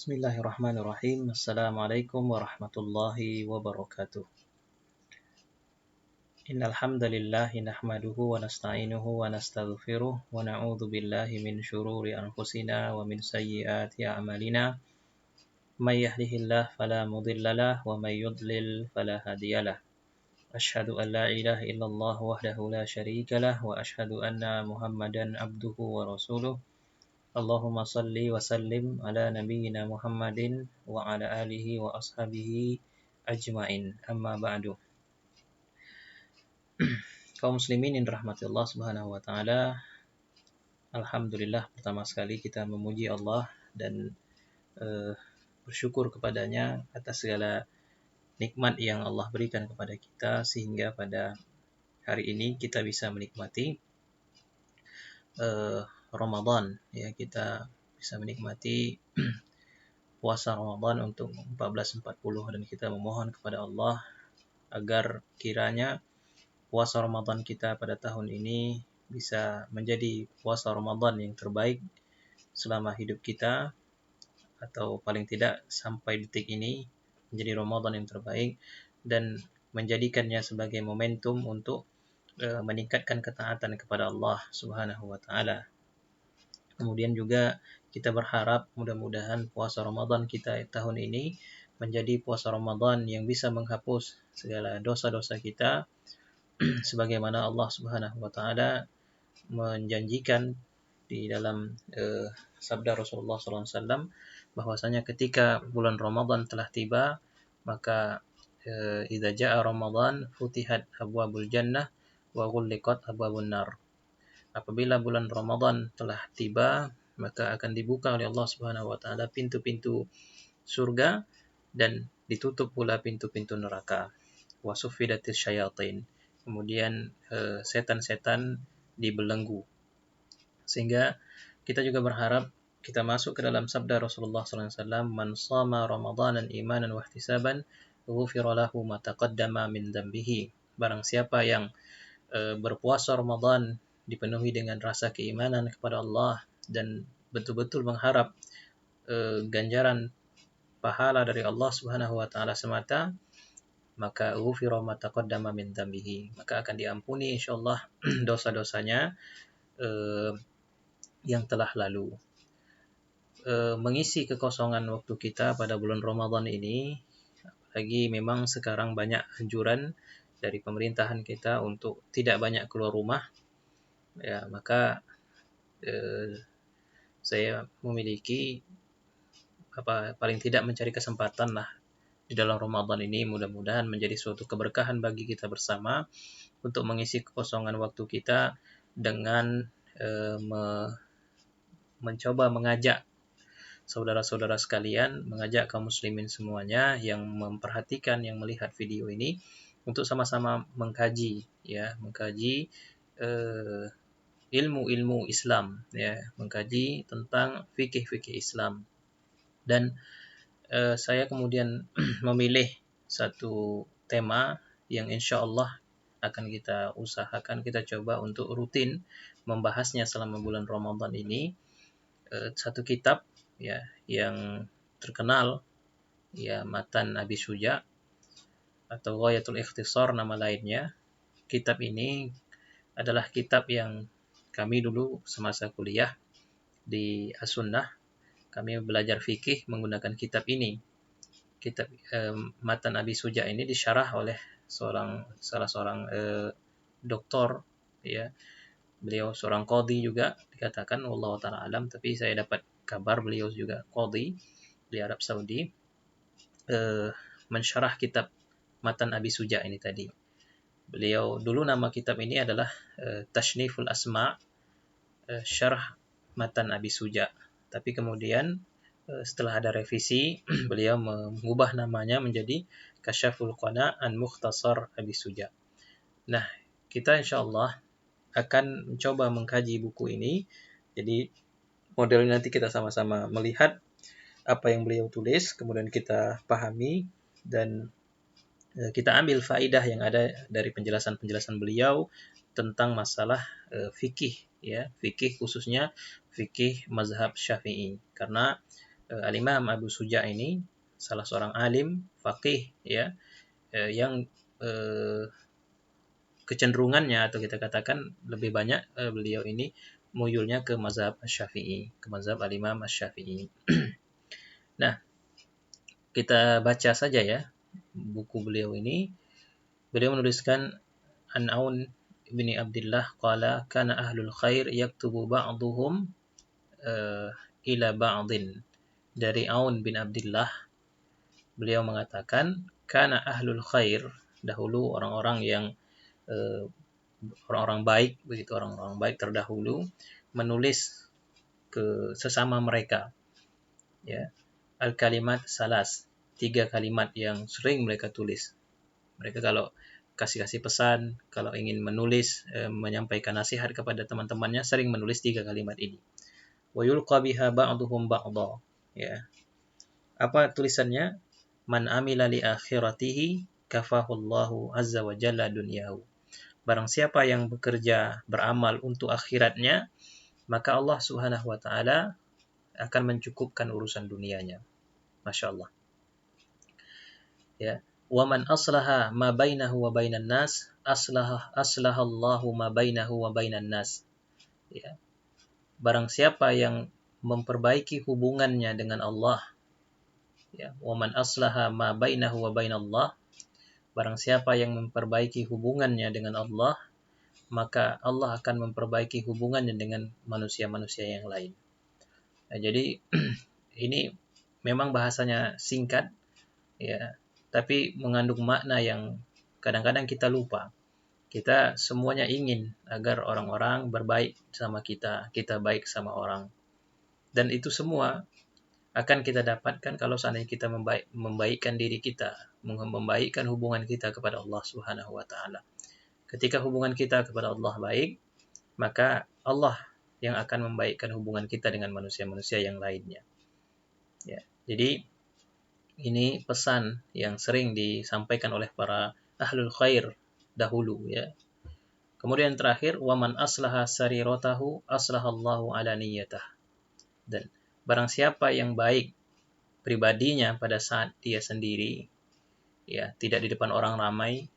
Bismillahirrahmanirrahim. Assalamualaikum warahmatullahi wabarakatuh. Innal hamdalillah nahmaduhu wa nasta'inuhu wa nastaghfiruh wa na'udzu billahi min shururi anfusina wa min sayyiati a'malina. May yahdihillahu fala mudhillalah wa may yudlil fala hadiyalah. Asyhadu an la ilaha illallah wahdahu la syarikalah wa asyhadu anna Muhammadan abduhu wa rasuluh. Allahumma salli wa sallim ala nabiyyina Muhammadin wa ala alihi wa ashabihi ajmain. Amma ba'du. Kaum muslimin yang dirahmati Allah Subhanahu wa taala, alhamdulillah pertama sekali kita memuji Allah dan bersyukur kepadanya atas segala nikmat yang Allah berikan kepada kita sehingga pada hari ini kita bisa menikmati Ramadan, ya, kita bisa menikmati puasa Ramadan untuk 1440 dan kita memohon kepada Allah agar kiranya puasa Ramadan kita pada tahun ini bisa menjadi puasa Ramadan yang terbaik selama hidup kita, atau paling tidak sampai detik ini menjadi Ramadan yang terbaik dan menjadikannya sebagai momentum untuk meningkatkan ketaatan kepada Allah Subhanahu wa taala. Kemudian juga kita berharap mudah-mudahan puasa Ramadan kita tahun ini menjadi puasa Ramadan yang bisa menghapus segala dosa-dosa kita sebagaimana Allah Subhanahu wa taala menjanjikan di dalam sabda Rasulullah SAW bahwasanya ketika bulan Ramadan telah tiba, maka idza jaa Ramadan futihat abwabul jannah wa ghulliqat abwabun nar. Apabila bulan Ramadan telah tiba, maka akan dibuka oleh Allah Subhanahu wa taala pintu-pintu surga dan ditutup pula pintu-pintu neraka. Wa suffidatis syayatin. Kemudian setan-setan dibelenggu. Sehingga kita juga berharap kita masuk ke dalam sabda Rasulullah SAW, man shama ramadanan imanan wa ihtisaban ghufira lahu ma taqaddama min dzambihi. Barang siapa yang berpuasa Ramadan dipenuhi dengan rasa keimanan kepada Allah dan betul-betul mengharap ganjaran pahala dari Allah Subhanahu wa taala semata, maka ghufira ma taqaddama min dzambihi, maka akan diampuni insyaallah dosa-dosanya yang telah lalu. Mengisi kekosongan waktu kita pada bulan Ramadan ini, apalagi memang sekarang banyak anjuran dari pemerintahan kita untuk tidak banyak keluar rumah, ya, maka saya memiliki paling tidak mencari kesempatan lah di dalam Ramadan ini, mudah-mudahan menjadi suatu keberkahan bagi kita bersama untuk mengisi kekosongan waktu kita dengan mencoba mengajak saudara-saudara sekalian, mengajak kaum muslimin semuanya yang memperhatikan, yang melihat video ini untuk sama-sama mengkaji, ya, mengkaji ilmu-ilmu Islam, ya, mengkaji tentang fikih-fikih Islam. Dan saya kemudian memilih satu tema yang insya Allah akan kita usahakan, kita coba untuk rutin membahasnya selama bulan Ramadan ini. Satu kitab, ya, yang terkenal, ya, Matan Abi Suja atau Ghayatul Ikhtisar nama lainnya. Kitab ini adalah kitab yang kami dulu semasa kuliah di As-Sunnah, kami belajar fikih menggunakan kitab ini. Kitab Matan Abi Suja ini disyarah oleh salah seorang doktor, ya. Beliau seorang qadhi juga dikatakan, wallahu taala alam, tapi saya dapat kabar beliau juga qadhi di Arab Saudi, mensyarah kitab Matan Abi Suja ini tadi. Beliau dulu nama kitab ini adalah Tashniful Asma, Syarah Matan Abi Suja. Tapi kemudian setelah ada revisi, beliau mengubah namanya menjadi Kasyaful Qana an Mukhtasar Abi Suja. Nah, kita insyaallah akan mencoba mengkaji buku ini. Jadi modelnya nanti kita sama-sama melihat apa yang beliau tulis, kemudian kita pahami dan kita ambil faidah yang ada dari penjelasan-penjelasan beliau tentang masalah fikih, ya, fikih khususnya fikih mazhab Syafi'i. Karena Al-Imam Abu Suja ini salah seorang alim faqih ya, yang kecenderungannya atau kita katakan lebih banyak beliau ini muyulnya ke mazhab Syafi'i, ke mazhab Al-Imam Asy-Syafi'i. Nah, kita baca saja ya buku beliau ini. Beliau menuliskan An Aun bin Abdullah qala kana ahlul khair yaktubu ba'dhum ila ba'dhin. Dari Aun bin Abdullah, beliau mengatakan kana ahlul khair, dahulu orang-orang yang orang-orang baik, begitu orang-orang baik terdahulu menulis ke sesama mereka ya, al kalimat salas, 3 kalimat yang sering mereka tulis. Mereka kalau kasih pesan, kalau ingin menulis, menyampaikan nasihat kepada teman-temannya, sering menulis 3 kalimat ini. Wa yulqa biha ba'duhum ba'dha, ya. Apa tulisannya? Man amila li akhiratihi kafahullahu azza wa jalla dunyahu. Barang siapa yang bekerja beramal untuk akhiratnya, maka Allah Subhanahu wa taala akan mencukupkan urusan dunianya. Masya Allah. Ya. Wa man aslaha ma bainahu wa bainan nas aslahallahu ma bainahu wa bainan nas. Ya. Barang siapa yang memperbaiki hubungannya dengan Allah, ya, wa man aslaha ma bainahu wa bainallah, barang siapa yang memperbaiki hubungannya dengan Allah, maka Allah akan memperbaiki hubungannya dengan manusia-manusia yang lain. Nah, jadi ini memang bahasanya singkat ya, tapi mengandung makna yang kadang-kadang kita lupa. Kita semuanya ingin agar orang-orang berbaik sama kita, kita baik sama orang. Dan itu semua akan kita dapatkan kalau seandainya kita membaikkan diri kita, membaikkan hubungan kita kepada Allah Subhanahu wa taala. Ketika hubungan kita kepada Allah baik, maka Allah yang akan membaikkan hubungan kita dengan manusia-manusia yang lainnya. Ya. Jadi ini pesan yang sering disampaikan oleh para ahlul khair dahulu ya. Kemudian terakhir, waman aslaha sariratahu aslahallahu ala niyyatah. Dan barang siapa yang baik pribadinya pada saat dia sendiri, ya, tidak di depan orang ramai,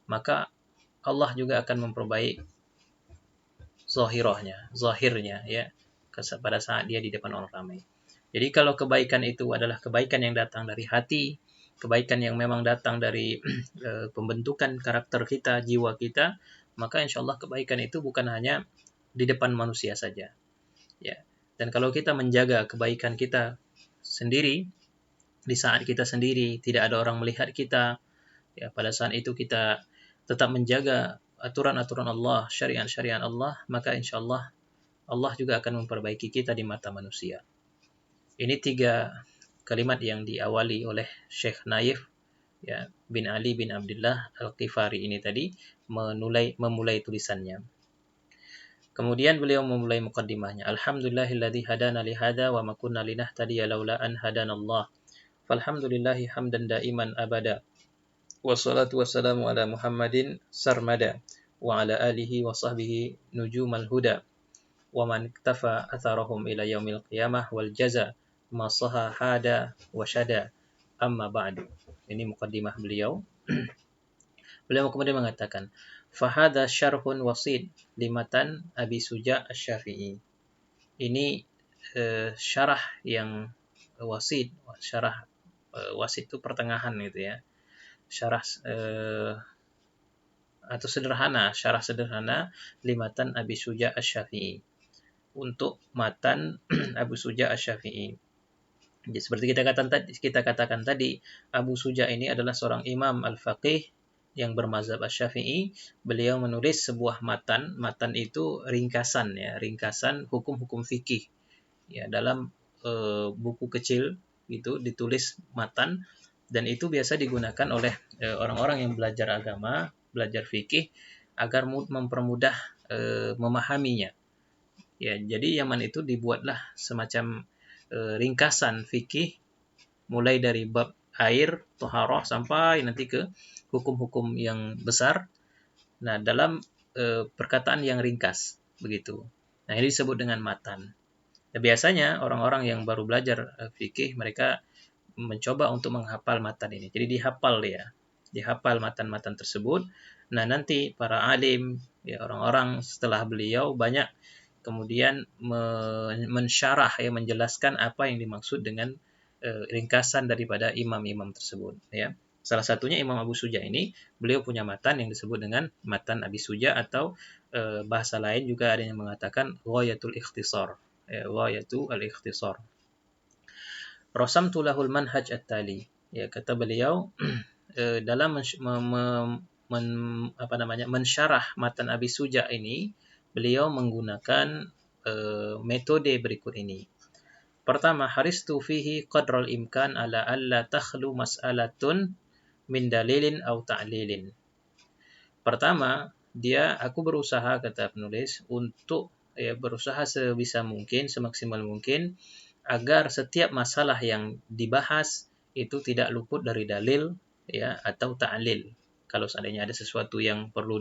maka Allah juga akan memperbaik zahirnya ya, pada saat dia di depan orang ramai. Jadi kalau kebaikan itu adalah kebaikan yang datang dari hati, kebaikan yang memang datang dari pembentukan karakter kita, jiwa kita, maka insya Allah kebaikan itu bukan hanya di depan manusia saja. Ya. Dan kalau kita menjaga kebaikan kita sendiri, di saat kita sendiri, tidak ada orang melihat kita, ya, pada saat itu kita tetap menjaga aturan-aturan Allah, syariat-syariat Allah, maka insya Allah Allah juga akan memperbaiki kita di mata manusia. Ini 3 kalimat yang diawali oleh Syekh Naif ya, bin Ali bin Abdullah Al-Qifari ini tadi memulai tulisannya. Kemudian beliau memulai muqaddimahnya. Alhamdulillahilladzi hadana li hada wa ma kunna linahtadiya laula an hadanallah. Falhamdulillahi hamdan daiman abada. Wassalatu wassalamu ala Muhammadin sarmada wa ala alihi wa sahbihi nujumal huda wa man iktafa atharahum ila yaumil qiyamah wal jaza ma saha hada wa syada amma ba'du. Ini muqaddimah beliau. Beliau kemudian mengatakan, fahada syarhun wasid limatan Abi Suja Asy-Syafi'i. Ini syarah yang wasid, syarah wasid itu pertengahan gitu ya. Syarah atau syarah sederhana limatan Abi Suja Asy-Syafi'i. Untuk matan Abu Suja Asy-Syafi'i. Jadi, seperti kita katakan tadi, Abu Suja ini adalah seorang imam al-faqih yang bermazhab Asy-Syafi'i. Beliau menulis sebuah matan itu ringkasan ya, ringkasan hukum-hukum fikih. Ya, dalam buku kecil itu ditulis matan, dan itu biasa digunakan oleh orang-orang yang belajar agama, belajar fikih agar mempermudah memahaminya. Ya, jadi Yaman itu dibuatlah semacam ringkasan fikih mulai dari bab air, toharoh sampai nanti ke hukum-hukum yang besar. Nah, dalam perkataan yang ringkas begitu. Nah, ini disebut dengan matan. Biasanya orang-orang yang baru belajar fikih mereka mencoba untuk menghafal matan ini. Jadi dihafal matan-matan tersebut. Nah, nanti para alim, ya orang-orang setelah beliau banyak kemudian mensyarah, ya menjelaskan apa yang dimaksud dengan ringkasan daripada imam-imam tersebut, ya. Salah satunya Imam Abu Suja ini, beliau punya matan yang disebut dengan matan Abi Suja, atau bahasa lain juga ada yang mengatakan Ghayatul Ikhtisar, ya, Ghayatul Ikhtisar. Rasamtu lahul manhaj at-tali. Ya, kata beliau dalam mensyarah matan Abi Suja ini, beliau menggunakan metode berikut ini. Pertama, haristu fihi qadral imkan ala alla takhlu mas'alatun min dalilin aw ta'lilin. Pertama, aku berusaha, kata penulis, untuk berusaha sebisa mungkin, semaksimal mungkin, agar setiap masalah yang dibahas itu tidak luput dari dalil, ya, atau ta'lil. Kalau seandainya ada sesuatu yang perlu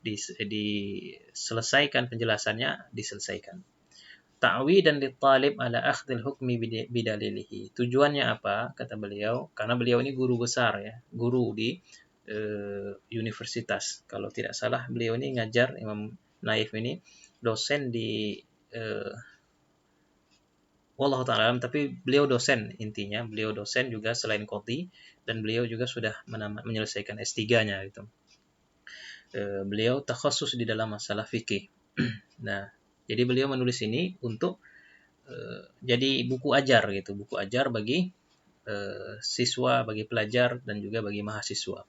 diselesaikan penjelasannya, diselesaikan. Ta'widan litalib ala akhdil hukmi bidalilihi. Tujuannya apa? Kata beliau, karena beliau ini guru besar, ya, guru di universitas. Kalau tidak salah beliau ini ngajar, Imam Naif ini dosen di Wallahu ta'ala alam, tapi beliau dosen, intinya beliau dosen juga selain qadhi, dan beliau juga sudah menyelesaikan S3-nya gitu. Beliau takhasus di dalam masalah fikih. Nah, jadi beliau menulis ini untuk jadi buku ajar gitu, buku ajar bagi siswa, bagi pelajar, dan juga bagi mahasiswa.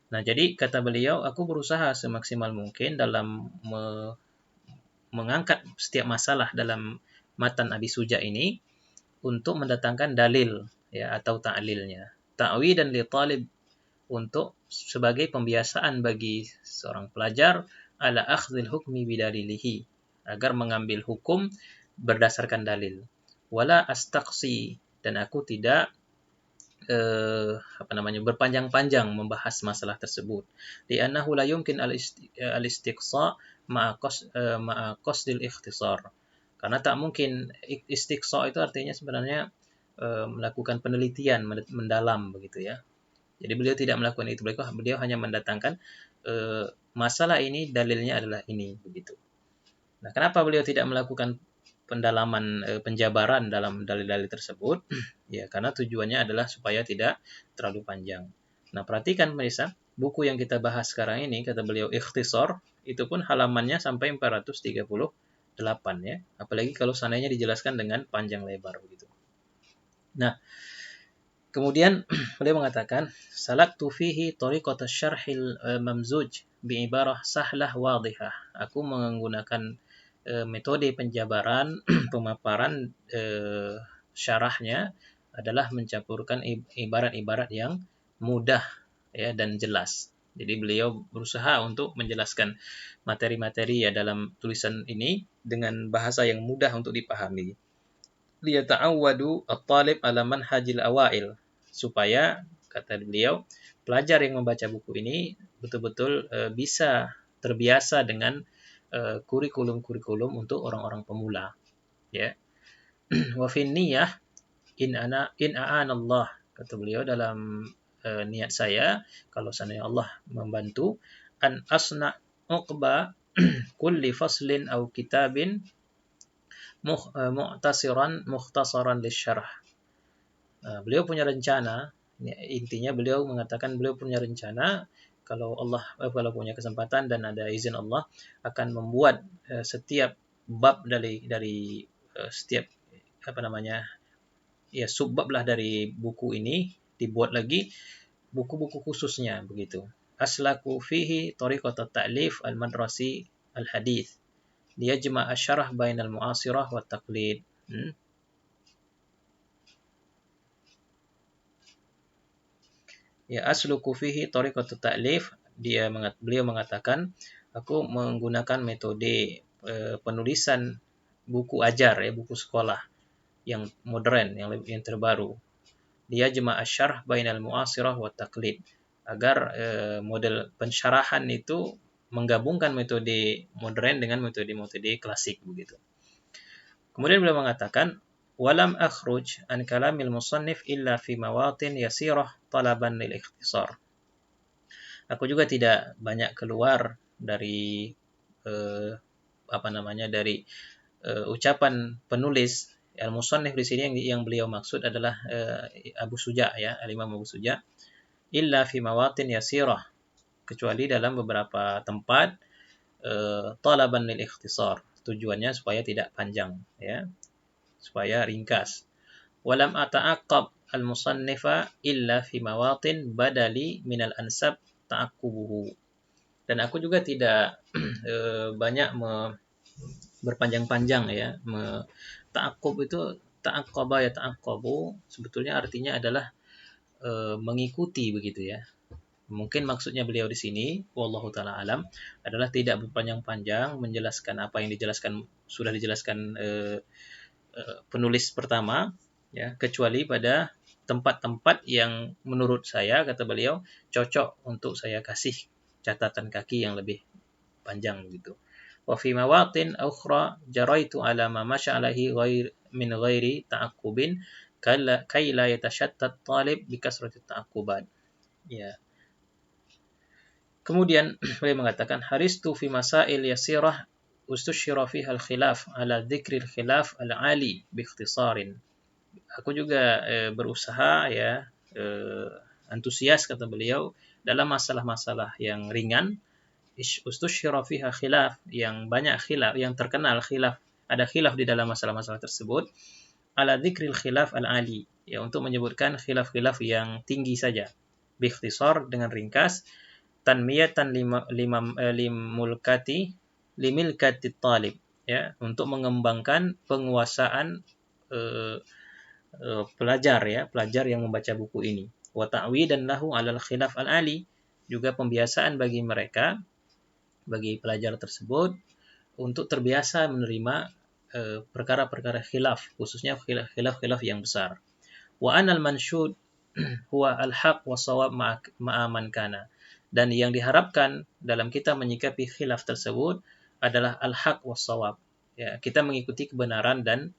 Nah, jadi kata beliau, aku berusaha semaksimal mungkin dalam mengangkat setiap masalah dalam matan Abi Suja ini untuk mendatangkan dalil, ya, atau ta'lilnya. Ta'wi dan li talib, untuk sebagai pembiasaan bagi seorang pelajar ala akhdhil hukmi bidalilihi, agar mengambil hukum berdasarkan dalil. Wala astaqsi, dan aku tidak berpanjang-panjang membahas masalah tersebut. Li'annahu la yumkin al-istiqsa ma'a qasdil ikhtisar. Karena tak mungkin, istiqsa itu artinya sebenarnya melakukan penelitian mendalam begitu, ya. Jadi beliau tidak melakukan itu. Beliau hanya mendatangkan masalah ini dalilnya adalah ini begitu. Nah, kenapa beliau tidak melakukan pendalaman, penjabaran dalam dalil-dalil tersebut? Ya, karena tujuannya adalah supaya tidak terlalu panjang. Nah, perhatikan pemirsa, buku yang kita bahas sekarang ini, kata beliau ikhtisar, itu pun halamannya sampai 438, ya. Apalagi kalau seandainya dijelaskan dengan panjang lebar begitu. Nah, kemudian beliau mengatakan, salaktu fihi tariqat asy-syarhil mamzuj bi ibarah sahlah wadihah. Aku menggunakan metode penjabaran, pemaparan syarahnya adalah mencampurkan ibarat-ibarat yang mudah, ya, dan jelas. Jadi beliau berusaha untuk menjelaskan materi-materi, ya, dalam tulisan ini dengan bahasa yang mudah untuk dipahami. Liyata'awwadu at-talib ala manhajil awail, supaya, kata beliau, pelajar yang membaca buku ini betul-betul bisa terbiasa dengan kurikulum-kurikulum untuk orang-orang pemula, ya. Wa fin niyah in a'anallah, kata beliau, dalam niat saya, kalau seandainya Allah membantu, an asna uqba kulli faslin aw kitabin mukhtasaran lisyarh. Beliau punya rencana, intinya beliau mengatakan beliau punya rencana, kalau punya kesempatan dan ada izin Allah, akan membuat setiap bab dari setiap subbab lah dari buku ini, dibuat lagi buku-buku khususnya begitu. Aslaku fihi tariqat at-ta'lif al-madrasi al-hadith liyajma' asy-syarh bainal mu'asirah wa taqlid. Ya, asluku fihi tariqat at-ta'lif, beliau mengatakan, aku menggunakan metode penulisan buku ajar, ya, buku sekolah yang modern, yang terbaru. Dia jema' asy-syarh bainal mu'asirah wa taqlid, agar model pensyarahan itu menggabungkan metode modern dengan metode klasik begitu. Kemudian beliau mengatakan, walam akhruj an kalamil musannif illa fi mawatin yasirah talaban lil ikhtisar. Aku juga tidak banyak keluar dari dari ucapan penulis al-musannif di sini yang beliau maksud adalah Abu Suja, ya, Al-Imam Abu Suja, illa fi mawatin yasirah, kecuali dalam beberapa tempat talaban lil ikhtisar, tujuannya supaya tidak panjang, ya, supaya ringkas. Walam ata'aqqab al-musannifa illa fi mawatin badali minal ansab ta'aqqubuhu. Dan aku juga tidak banyak berpanjang-panjang, ya. Ta'aqqub itu ta'aqqaba ya ta'aqqabu, sebetulnya artinya adalah mengikuti, begitu, ya. Mungkin maksudnya beliau di sini, wallahu taala alam, adalah tidak berpanjang-panjang menjelaskan apa yang sudah dijelaskan penulis pertama, ya, kecuali pada tempat-tempat yang menurut saya, kata beliau, cocok untuk saya kasih catatan kaki yang lebih panjang, gitu. Wa fi mawatin ukhra jaraitu ala ma masya alaihi min ghairi ta'aqqubin kai la yatashattat talib bi kasrati ta'aqqubat. Ya. Kemudian beliau mengatakan, haristu fi masail yasirah ustushira fiha al-khilaf ala dzikril khilaf al-ali bi ikhtisarin. Aku juga berusaha, ya, antusias, kata beliau, dalam masalah-masalah yang ringan, ustushira fiha khilaf, yang banyak khilaf, yang terkenal khilaf, ada khilaf di dalam masalah-masalah tersebut, ala dzikril khilaf al-ali, ya, untuk menyebutkan khilaf-khilaf yang tinggi saja, bi ikhtisar, dengan ringkas, tanmiyatan limilkati talib, ya, untuk mengembangkan penguasaan pelajar, ya, pelajar yang membaca buku ini. Wa ta'widan lahu 'alal khilaf al-ali, juga pembiasaan bagi mereka, bagi pelajar tersebut, untuk terbiasa menerima perkara-perkara khilaf, khususnya khilaf-khilaf yang besar. Wa anal mansyud huwa al-haq wa shawab ma'a man kana. Dan yang diharapkan dalam kita menyikapi khilaf tersebut adalah al-haq wa shawab. Ya, kita mengikuti kebenaran dan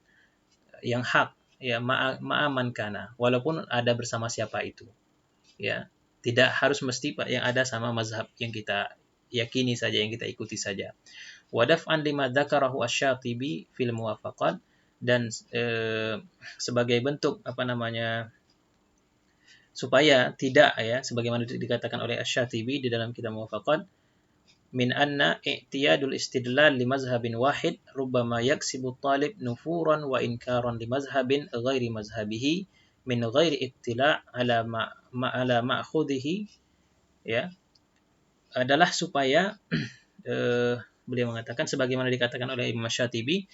yang hak, ya, ma'a man kana, walaupun ada bersama siapa itu. Ya, tidak harus mesti yang ada sama mazhab yang kita yakini saja, yang kita ikuti saja. Wa daf'an lima dzakarahu asy-Syatibi fil muwafaqat, dan sebagai bentuk supaya tidak, ya, sebagaimana dikatakan oleh Asy-Syatibi di dalam kitab Muwafaqat, min anna i'tiyadul istidlal li mazhabin wahid rubbama yaksibu talib nufuran wa inkaran li mazhabin ghairi mazhabihi min ghairi ittila' ala ma'khudhihi, ya, adalah supaya beliau mengatakan, sebagaimana dikatakan oleh Imam Asy-Syatibi,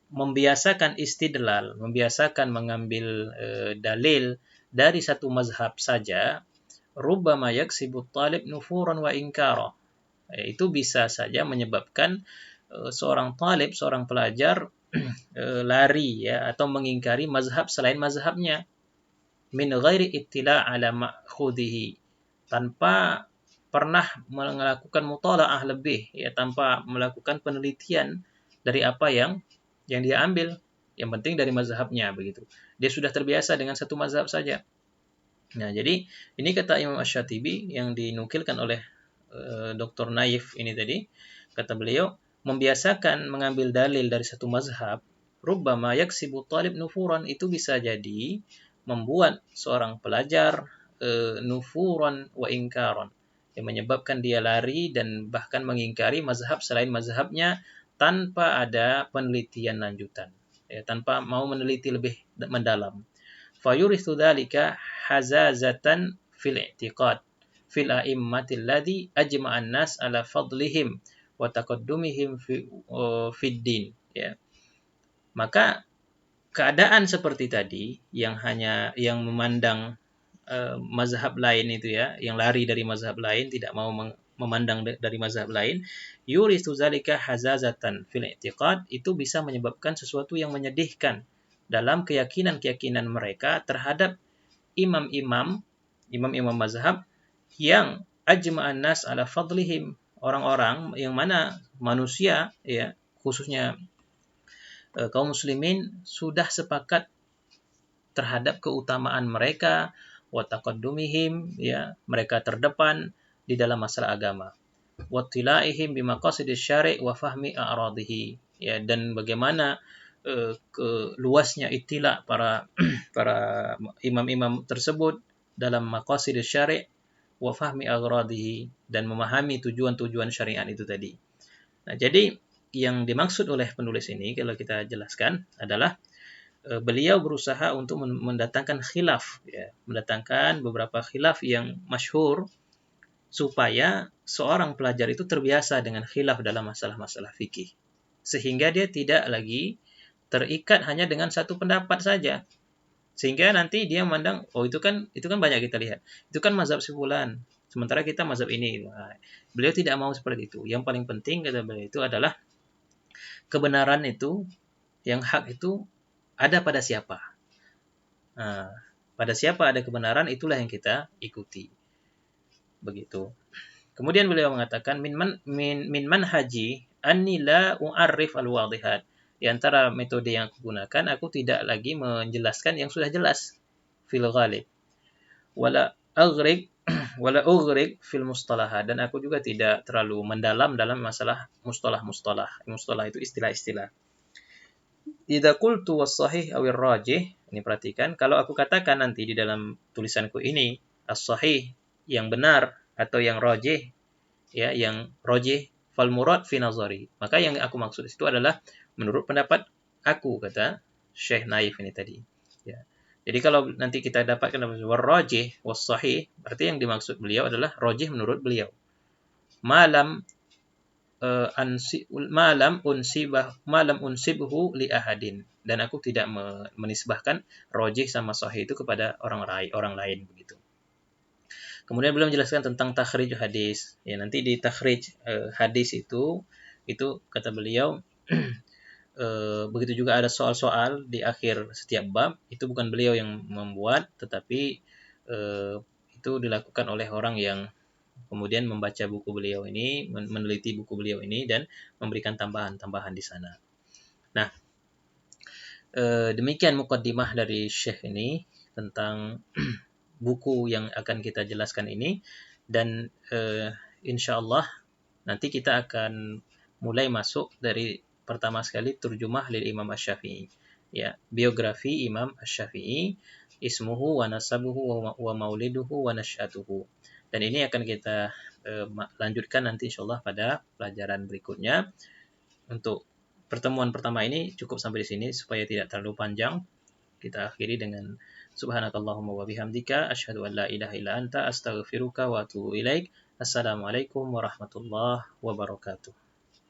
membiasakan istidlal, membiasakan mengambil dalil dari satu mazhab saja, rubbama yaksibu talib nufuran wa inkara, itu bisa saja menyebabkan seorang talib, seorang pelajar lari, ya, atau mengingkari mazhab selain mazhabnya, min ghairi ittila' ala ma'khudhihi, tanpa pernah melakukan mutalaah lebih, ya, tanpa melakukan penelitian dari apa yang dia ambil, yang penting dari mazhabnya, begitu. Dia sudah terbiasa dengan satu mazhab saja. Nah, jadi ini kata Imam Asy-Syatibi yang dinukilkan oleh Dr. Naif ini tadi, kata beliau, membiasakan mengambil dalil dari satu mazhab, rubbama yaksibu talib nufuran, itu bisa jadi membuat seorang pelajar nufuran wa ingkaran, yang menyebabkan dia lari dan bahkan mengingkari mazhab selain mazhabnya tanpa ada penelitian lanjutan, ya, tanpa mau meneliti lebih mendalam. Fayurithu dzalika hazazatan fil i'tiqad fil a'immatil ladzi ajma'an nas ala fadlihim wa taqaddumihim fid din, ya. Maka keadaan seperti tadi, yang memandang mazhab lain itu, ya, yang lari dari mazhab lain, tidak mau memandang dari mazhab lain, yurithu zalika hazazatan fil i'tiqad, itu bisa menyebabkan sesuatu yang menyedihkan dalam keyakinan mereka terhadap imam-imam mazhab yang ajma'an nas ala fadlihim, orang-orang yang mana manusia, ya, khususnya kaum muslimin sudah sepakat terhadap keutamaan mereka, wa taqaddumihim, ya, mereka terdepan di dalam masalah agama. Wa tilaihim bimaqasidis syari' wa fahmi a'radihi, ya, dan bagaimana ke luasnya itila para para imam-imam tersebut dalam maqasidis syari' wa fahmi aghradihi, dan memahami tujuan-tujuan syariat itu tadi. Nah, jadi yang dimaksud oleh penulis ini kalau kita jelaskan adalah beliau berusaha untuk mendatangkan khilaf, ya, mendatangkan beberapa khilaf yang masyhur supaya seorang pelajar itu terbiasa dengan khilaf dalam masalah-masalah fikih, sehingga dia tidak lagi terikat hanya dengan satu pendapat saja, sehingga nanti dia memandang, oh itu kan banyak kita lihat, itu kan mazhab si fulan, sementara kita mazhab ini. Nah, beliau tidak mau seperti itu. Yang paling penting kata beliau itu adalah kebenaran itu, yang hak itu ada pada siapa. Nah, pada siapa ada kebenaran, itulah yang kita ikuti. Begitu. Kemudian beliau mengatakan min manhaji anni la u'arrif al-wadihat. Di antara metode yang aku gunakan, aku tidak lagi menjelaskan yang sudah jelas fil ghalib. Wala aghriq wala ughriq fil mustalahat, dan aku juga tidak terlalu mendalam dalam masalah mustalah-mustalah. Mustalah itu istilah-istilah. Idza qultu was-sahih awir rajih, ini perhatikan, kalau aku katakan nanti di dalam tulisanku ini as-sahih, yang benar, atau yang rajih, ya, yang rajih, fal murad fi nazari, maka yang aku maksud itu adalah menurut pendapat aku, kata Syekh Naif ini tadi, ya. Jadi kalau nanti kita dapatkan war rajih was sahih, berarti yang dimaksud beliau adalah rajih menurut beliau. Malam malam unsibhu li ahadin, dan aku tidak menisbahkan rajih sama sahih itu kepada orang lain begitu. Kemudian beliau menjelaskan tentang takhrij hadis. Ya, nanti di takhrij hadis itu kata beliau begitu juga ada soal-soal di akhir setiap bab, itu bukan beliau yang membuat, tetapi itu dilakukan oleh orang yang kemudian membaca buku beliau ini, meneliti buku beliau ini, dan memberikan tambahan-tambahan di sana. Nah, demikian muqaddimah dari Syekh ini tentang buku yang akan kita jelaskan ini, dan insyaallah nanti kita akan mulai masuk dari pertama sekali terjemah lil Imam Asy-Syafi'i, ya, biografi Imam Asy-Syafi'i, ismuhu wa nasabuhu wa mauliduhu wa nasyatuhu. Dan ini akan kita lanjutkan nanti insyaallah pada pelajaran berikutnya. Untuk pertemuan pertama ini cukup sampai di sini supaya tidak terlalu panjang. Kita akhiri dengan subhanakallahumma wa bihamdika asyhadu an la ilaha illa anta astaghfiruka wa atubu ilaik. Assalamualaikum warahmatullahi wabarakatuh.